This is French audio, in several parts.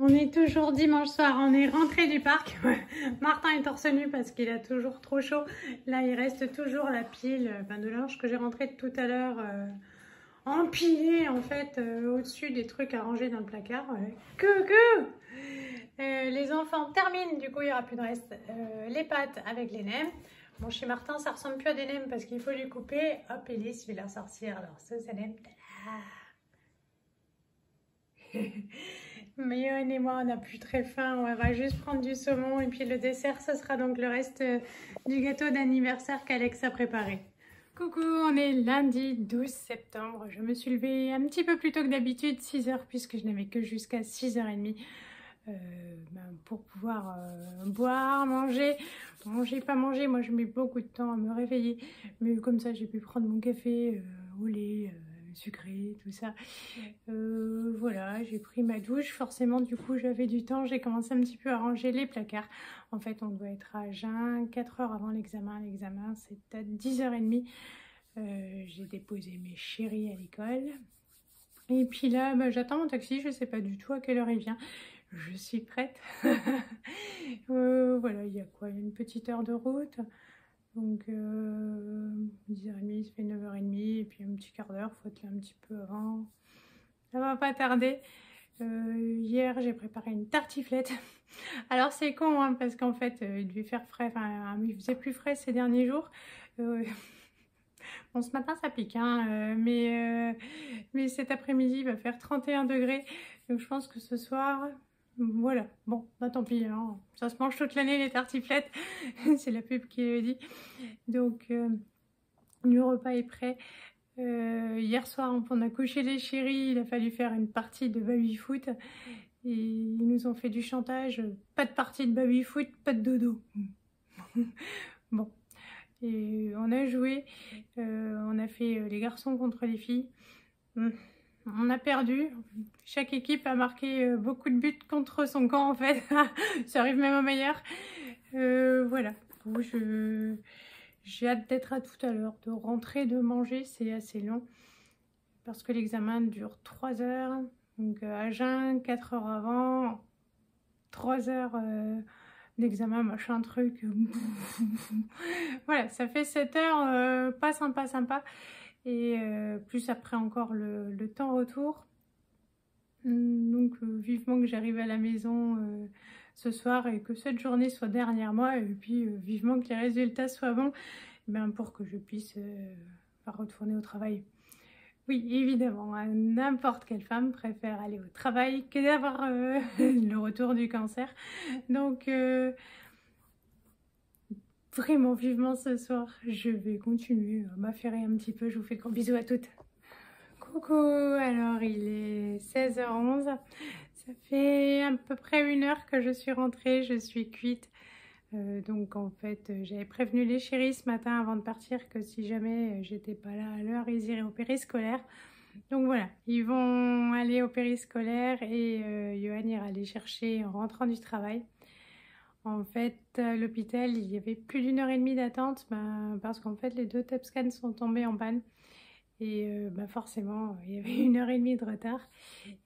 On est toujours dimanche soir, on est rentré du parc. Martin est torse nu parce qu'il a toujours trop chaud. Là, il reste toujours la pile de linge que j'ai rentré tout à l'heure, empilée en fait, au-dessus des trucs à ranger dans le placard. Coucou. Les enfants terminent, du coup il n'y aura plus de reste. Les pâtes avec les nems. Bon, chez Martin, ça ressemble plus à des nems parce qu'il faut les couper. Hop, Elise, je vais la sortir. Alors, ça, c'est nem. Mayonne et moi on n'a plus très faim, on va juste prendre du saumon et puis le dessert ce sera donc le reste du gâteau d'anniversaire qu'Alex a préparé. Coucou, on est lundi 12 septembre, je me suis levée un petit peu plus tôt que d'habitude, 6 h puisque je n'avais que jusqu'à 6 h 30 pour pouvoir boire, manger, pas manger, moi je mets beaucoup de temps à me réveiller, mais comme ça j'ai pu prendre mon café au lait, sucré, tout ça. Voilà, j'ai pris ma douche, forcément du coup j'avais du temps, j'ai commencé un petit peu à ranger les placards. En fait on doit être à jeun 4 heures avant l'examen, c'est à 10 h 30. J'ai déposé mes chéris à l'école. Et puis là, j'attends mon taxi, je sais pas du tout à quelle heure il vient. Je suis prête. Voilà, il y a quoi? Une petite heure de route. Donc 10h30, ça fait 9h30 et puis un petit quart d'heure, faut être là un petit peu avant. Ça va pas tarder. Hier, j'ai préparé une tartiflette. Alors c'est con hein, parce qu'en fait, il devait faire frais, enfin il faisait plus frais ces derniers jours. Bon, ce matin ça pique, hein, mais cet après-midi il va faire 31 degrés. Donc je pense que ce soir, voilà, bon, tant pis, hein. Ça se mange toute l'année les tartiflettes, c'est la pub qui le dit. Donc le repas est prêt. Hier soir on a couché les chéris, il a fallu faire une partie de baby-foot. Et ils nous ont fait du chantage, pas de partie de baby-foot, pas de dodo. Bon. Et on a joué, on a fait les garçons contre les filles. On a perdu. Chaque équipe a marqué beaucoup de buts contre son camp en fait. Ça arrive même au meilleur. Voilà. Bon, j'ai hâte d'être à tout à l'heure, de rentrer, de manger. C'est assez long parce que l'examen dure 3 heures. Donc à jeun, 4 heures avant, 3 heures d'examen, machin truc. Voilà, ça fait 7 heures, pas sympa. Et plus après encore le temps retour. Donc vivement que j'arrive à la maison ce soir et que cette journée soit derrière moi. Et puis vivement que les résultats soient bons, pour que je puisse retourner au travail. Oui, évidemment, hein, n'importe quelle femme préfère aller au travail que d'avoir le retour du cancer. Donc vraiment vivement ce soir, je vais continuer à m'affairer un petit peu. Je vous fais de gros bisous à toutes. Coucou, alors il est 16h11, ça fait à peu près 1 heure que je suis rentrée, je suis cuite. Donc en fait j'avais prévenu les chéris ce matin avant de partir que si jamais j'étais pas là à l'heure, ils iraient au périscolaire. Donc voilà, ils vont aller au périscolaire et Johan ira les chercher en rentrant du travail. En fait, à l'hôpital, il y avait plus d'1 h 30 d'attente parce qu'en fait, les 2 TEP scans sont tombés en panne. Et forcément, il y avait 1 h 30 de retard.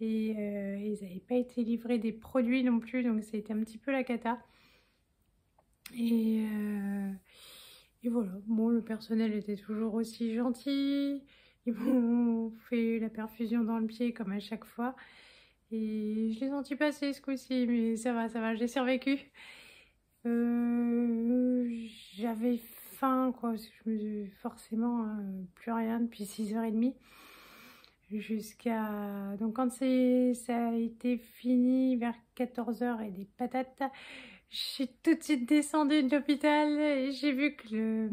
Et ils n'avaient pas été livrés des produits non plus, donc ça a été un petit peu la cata. Et voilà, bon, le personnel était toujours aussi gentil. Ils m'ont fait la perfusion dans le pied comme à chaque fois. Et je l'ai senti passer ce coup-ci, mais ça va, j'ai survécu. J'avais faim, quoi, parce que je me suis forcément plus rien depuis 6h30. Jusqu'à... Donc quand ça a été fini vers 14 h et des patates, je suis tout de suite descendue de l'hôpital et j'ai vu que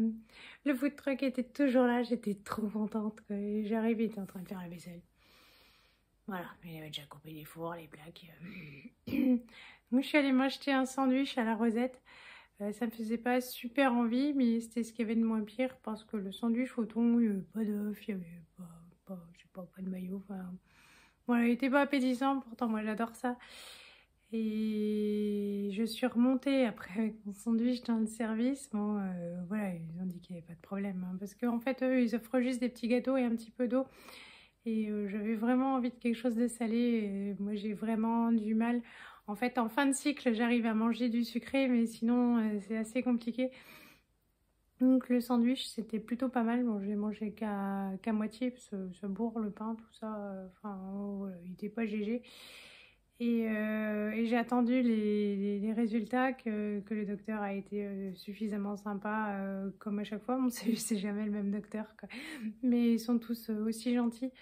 le food truck était toujours là. J'étais trop contente. J'arrive, il était en train de faire la vaisselle. Voilà, il avait déjà coupé les fours, les plaques. Donc je suis allée m'acheter un sandwich à la Rosette. Ça me faisait pas super envie, mais c'était ce qu'il y avait de moins pire parce que le sandwich au thon, il n'y avait pas d'œuf, il n'y avait pas de maillot. Enfin, voilà, il était pas appétissant, pourtant moi j'adore ça. Et je suis remontée après avec mon sandwich dans le service. Bon, voilà, ils ont dit qu'il n'y avait pas de problème. Hein, parce qu'en fait, eux, ils offrent juste des petits gâteaux et un petit peu d'eau. Et j'avais vraiment envie de quelque chose de salé. Et moi, j'ai vraiment du mal. En fait, en fin de cycle, j'arrive à manger du sucré, mais sinon, c'est assez compliqué. Donc le sandwich, c'était plutôt pas mal. Bon, j'ai mangé qu'à moitié, parce que ça bourre le pain, tout ça. Enfin, voilà, il était pas GG. Et j'ai attendu les résultats que le docteur a été suffisamment sympa, comme à chaque fois. Bon, c'est jamais le même docteur, quoi. Mais ils sont tous aussi gentils.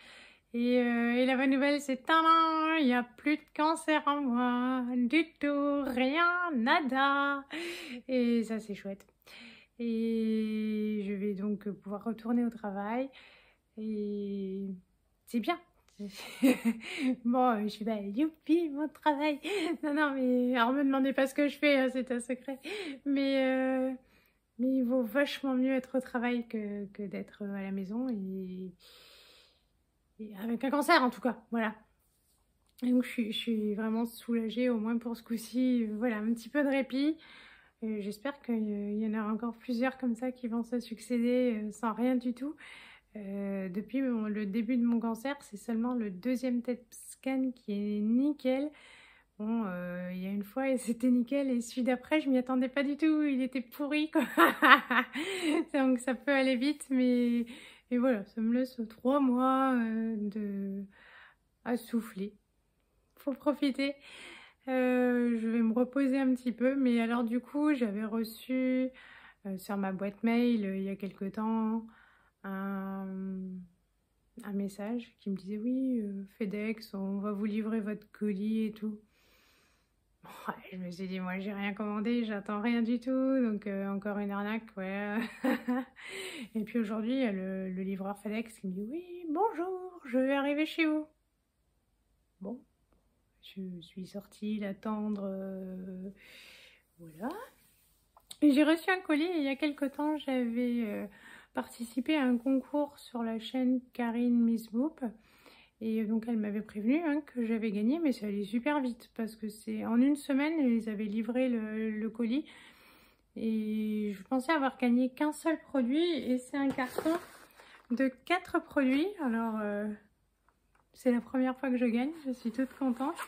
Et la bonne nouvelle, c'est tadam, il n'y a plus de cancer en moi, du tout, rien, nada. Et ça, c'est chouette. Et je vais donc pouvoir retourner au travail. Et c'est bien. Bon, je suis pas youpi, mon travail. Non, non, mais alors me demandez pas ce que je fais, hein, c'est un secret. Mais il vaut vachement mieux être au travail que d'être à la maison. Et avec un cancer en tout cas, voilà. Et donc je suis vraiment soulagée, au moins pour ce coup-ci. Voilà, un petit peu de répit. J'espère qu'il y en aura encore plusieurs comme ça qui vont se succéder sans rien du tout. Depuis le début de mon cancer, c'est seulement le deuxième TET scan qui est nickel. Bon, il y a une fois et c'était nickel, et celui d'après, je m'y attendais pas du tout, il était pourri, quoi. Donc ça peut aller vite, mais et voilà, ça me laisse 3 mois à souffler. Faut profiter. Je vais me reposer un petit peu, mais alors du coup, j'avais reçu sur ma boîte mail il y a quelque temps un message qui me disait oui, FedEx, on va vous livrer votre colis et tout. Ouais, je me suis dit, moi j'ai rien commandé, j'attends rien du tout, donc encore une arnaque, ouais. Et puis aujourd'hui, il y a le livreur FedEx qui me dit, oui, bonjour, je vais arriver chez vous. Bon, je suis sortie l'attendre, voilà. Et j'ai reçu un colis, et il y a quelque temps, j'avais participé à un concours sur la chaîne Karine Miss Boop. Et donc elle m'avait prévenu que j'avais gagné, mais ça allait super vite parce que c'est en une semaine, ils avaient livré le colis. Et je pensais avoir gagné qu'un seul produit, et c'est un carton de 4 produits. Alors c'est la première fois que je gagne, je suis toute contente.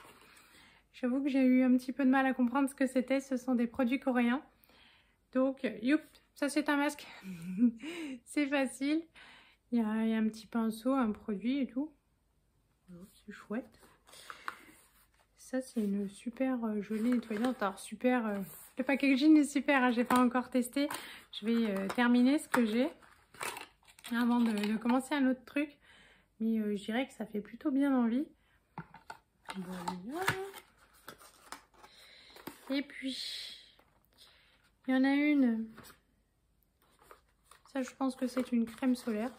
J'avoue que j'ai eu un petit peu de mal à comprendre ce que c'était, ce sont des produits coréens. Donc youp, ça c'est un masque. C'est facile, il y a un petit pinceau, un produit et tout. C'est chouette. Ça, c'est une super jolie nettoyante. Alors, super. Le packaging est super. Hein, j'ai pas encore testé. Je vais terminer ce que j'ai avant de commencer un autre truc. Mais je dirais que ça fait plutôt bien envie. Voilà. Et puis, il y en a une. Ça, je pense que c'est une crème solaire,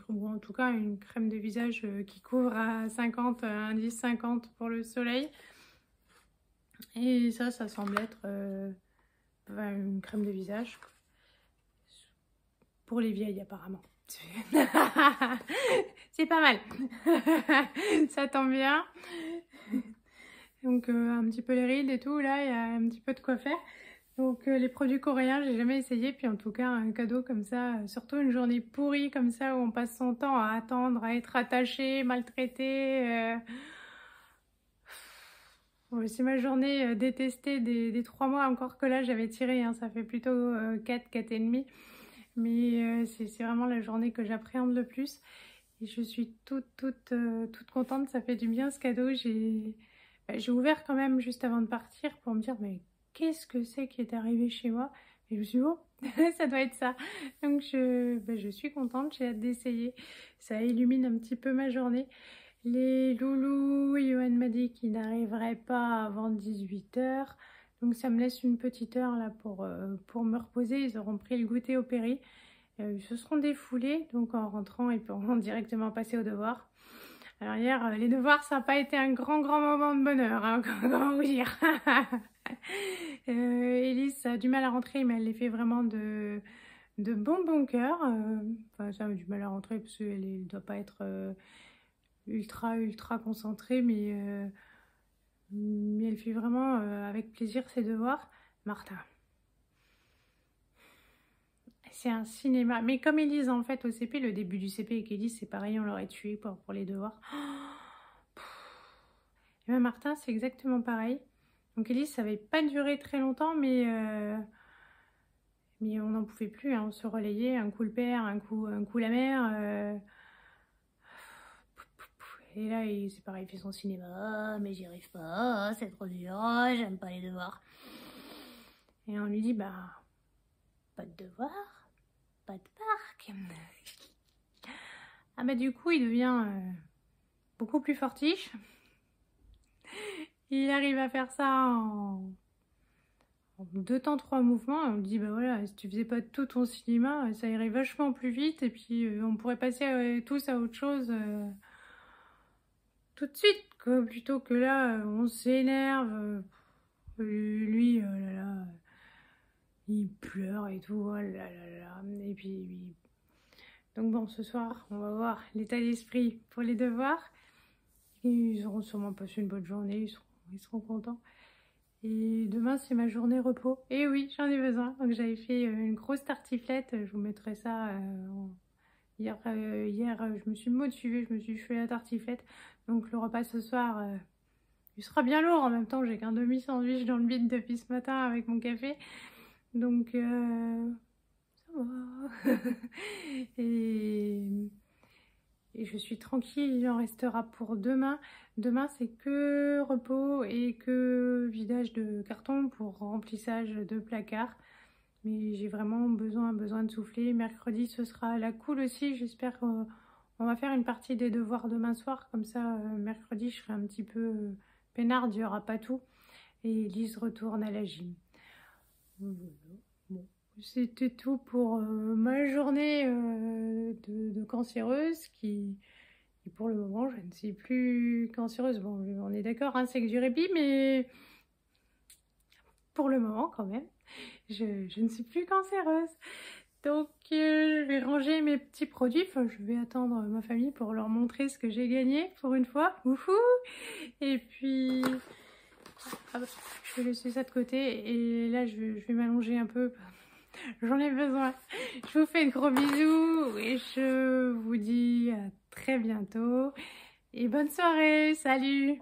ou en tout cas une crème de visage qui couvre à 50, indice 50 pour le soleil. Et ça semble être une crème de visage pour les vieilles apparemment. C'est pas mal. Ça tombe bien. Donc un petit peu les rides et tout, là il y a un petit peu de quoi faire. Donc les produits coréens, j'ai jamais essayé, puis en tout cas un cadeau comme ça, surtout une journée pourrie comme ça où on passe son temps à attendre, à être attaché, maltraité. C'est ma journée détestée des 3 mois, encore que là j'avais tiré, hein, ça fait plutôt 4 et demi. Mais c'est vraiment la journée que j'appréhende le plus. Et je suis toute contente, ça fait du bien ce cadeau. J'ai ouvert quand même juste avant de partir pour me dire mais qu'est-ce que c'est qui est arrivé chez moi? Et je me suis dit oh, ça doit être ça. Donc je suis contente, j'ai hâte d'essayer. Ça illumine un petit peu ma journée. Les loulous, Johan m'a dit qu'il n'arriverait pas avant 18 h. Donc ça me laisse une petite heure là pour me reposer. Ils auront pris le goûter au péri. Ils se seront défoulés. Donc en rentrant, ils pourront directement passer aux devoirs. Alors hier, les devoirs, ça n'a pas été un grand moment de bonheur. Hein, comment vous dire. Elise a du mal à rentrer, mais elle les fait vraiment de bon cœur. Enfin, ça a du mal à rentrer parce qu'elle ne doit pas être ultra concentrée, mais elle fait vraiment avec plaisir ses devoirs. Martin, c'est un cinéma. Mais comme Elise, en fait, au CP, le début du CP avec Elise, c'est pareil, on l'aurait tué pour les devoirs. Et bien Martin, c'est exactement pareil. Donc Elise, ça n'avait pas duré très longtemps, mais on n'en pouvait plus, hein. On se relayait, un coup le père, un coup la mère. Et là, c'est pareil, il fait son cinéma, mais j'y arrive pas, c'est trop dur, j'aime pas les devoirs. Et on lui dit, bah, pas de devoirs, pas de parc. Ah bah du coup, il devient beaucoup plus fortiche. Il arrive à faire ça en 2 temps 3 mouvements. On lui dit, bah voilà, si tu faisais pas tout ton cinéma, ça irait vachement plus vite, et puis on pourrait passer tous à autre chose tout de suite, quoi, plutôt que là, on s'énerve. Lui, oh là là, il pleure et tout, oh là là là. Et puis, donc bon, ce soir, on va voir l'état d'esprit pour les devoirs. Ils auront sûrement passé une bonne journée, ils seront contents. Et demain, c'est ma journée repos. Et oui, j'en ai besoin. Donc j'avais fait une grosse tartiflette, je vous mettrai ça hier, je me suis motivée, je me suis fait la tartiflette. Donc le repas ce soir, il sera bien lourd. En même temps, j'ai qu'un demi-sandwich dans le bide depuis ce matin avec mon café. Donc ça va. et je suis tranquille, il en restera pour demain. Demain, c'est que repos et que vidage de carton pour remplissage de placard. Mais j'ai vraiment besoin de souffler. Mercredi, ce sera la cool aussi. J'espère qu'on va faire une partie des devoirs demain soir. Comme ça, mercredi, je serai un petit peu peinarde, il n'y aura pas tout. Et Lise retourne à la gym. Voilà. Bon, c'était tout pour ma journée de cancéreuse qui pour le moment, je ne suis plus cancéreuse. Bon, on est d'accord, hein, c'est que du répit, mais pour le moment quand même, je ne suis plus cancéreuse. Donc, je vais ranger mes petits produits. Enfin, je vais attendre ma famille pour leur montrer ce que j'ai gagné pour une fois. Wouhou! Et puis, je vais laisser ça de côté. Et là, je vais m'allonger un peu. J'en ai besoin. Je vous fais de gros bisous et je vous dis à très bientôt. Et bonne soirée. Salut!